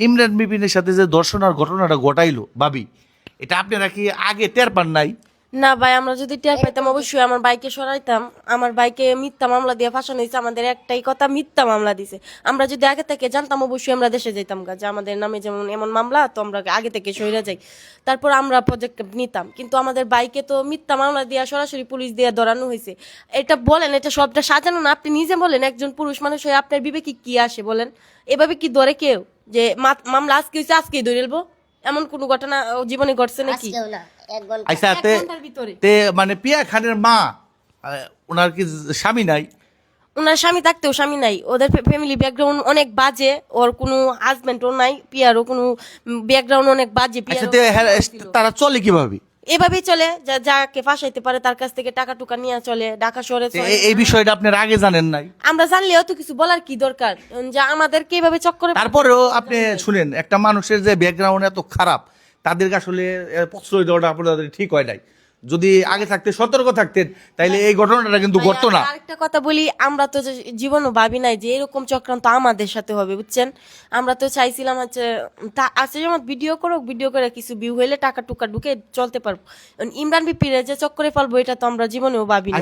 ইমরান বিপিনের সাথে যে ধর্ষণের ঘটনাটা ঘটাইলো ভাবি, এটা আপনারা কি আগে টের পান নাই? না ভাই, আমরা যদি টের পাইতাম অবশ্যই আমার বাইকে সরাইতাম। আমার বাইকে মিথ্যা মামলা দিয়ে ফাঁসানো হয়েছে, আমাদের একটাই কথা, মিথ্যা মামলা দিছে। আমরা যদি আগে থেকে জানতাম অবশ্যই আমরা দেশে যেতাম গা, যে আমাদের নামে যেমন এমন মামলা, তো আমরা আগে থেকে সইরা যাই, তারপর আমরা পদক্ষেপ নিতাম। কিন্তু আমাদের বাইকে তো মিথ্যা মামলা দিয়ে সরাসরি পুলিশ দিয়ে ধরানো হয়েছে। এটা বলেন, এটা সবটা সাজানো না? আপনি নিজে বলেন, একজন পুরুষ মানুষ হয়ে আপনার বিবেকে কি আসে বলেন? এভাবে কি ধরে কেউ যে মামলা আজকে হয়েছে আজকেই ধরে নেবো? এমন কোন ঘটনা ও জীবনে ঘটছে নাকি? আজকেও না, 1 ঘন্টা। আচ্ছা, এক ঘন্টার ভিতরে মানে পিয়া খানের মা, ওনার কি স্বামী নাই? ওনার স্বামী থাকতেও স্বামী নাই, ওদের ফ্যামিলি ব্যাকগ্রাউন্ড অনেক বাজে, ওর কোনো হাজবেন্ডও নাই, পিয়ারও কোনো ব্যাকগ্রাউন্ড অনেক বাজে। আচ্ছা, পিয়ারও তারা চলে কিভাবে? এভাবেই চলে, যাকে ফাঁসাইতে পারে তার কাছ থেকে টাকা টুকা নিয়ে চলে, ঢাকা শহরে চলে। এই বিষয়টা আপনারা আগে জানেন নাই? আমরা জানলেও তো কিছু বলার কি দরকার, যে আমাদেরকে এইভাবে চক্করে তারপরেও আপনি শুনেন, একটা মানুষের যে ব্যাকগ্রাউন্ড এত খারাপ, তাদেরকে আসলে প্রশ্রয় দেওয়াটা আপনাদের ঠিক হয় নাই। যদি আগে থাকতে সতর্ক থাকতেন, তাইলে এই ঘটনাটা কিন্তু ভাই, ঘটতো না। আমি আরেকটা কথা বলি, আমরা তো জীবনও ভাবি নাই যে এরকম চক্রান্ত আমাদের সাথে হবে, বুঝছেন? আমরা তো চাইছিলাম হচ্ছে আছে যেমন ভিডিও করুক, ভিডিও করে কিছু ভিউ হইলে টাকা টুকা ঢুকে চলতে পারবো। ইমরান বিপির যে চক্করে ফেলবো, এটা তো আমরা জীবনেও ভাবি নাই।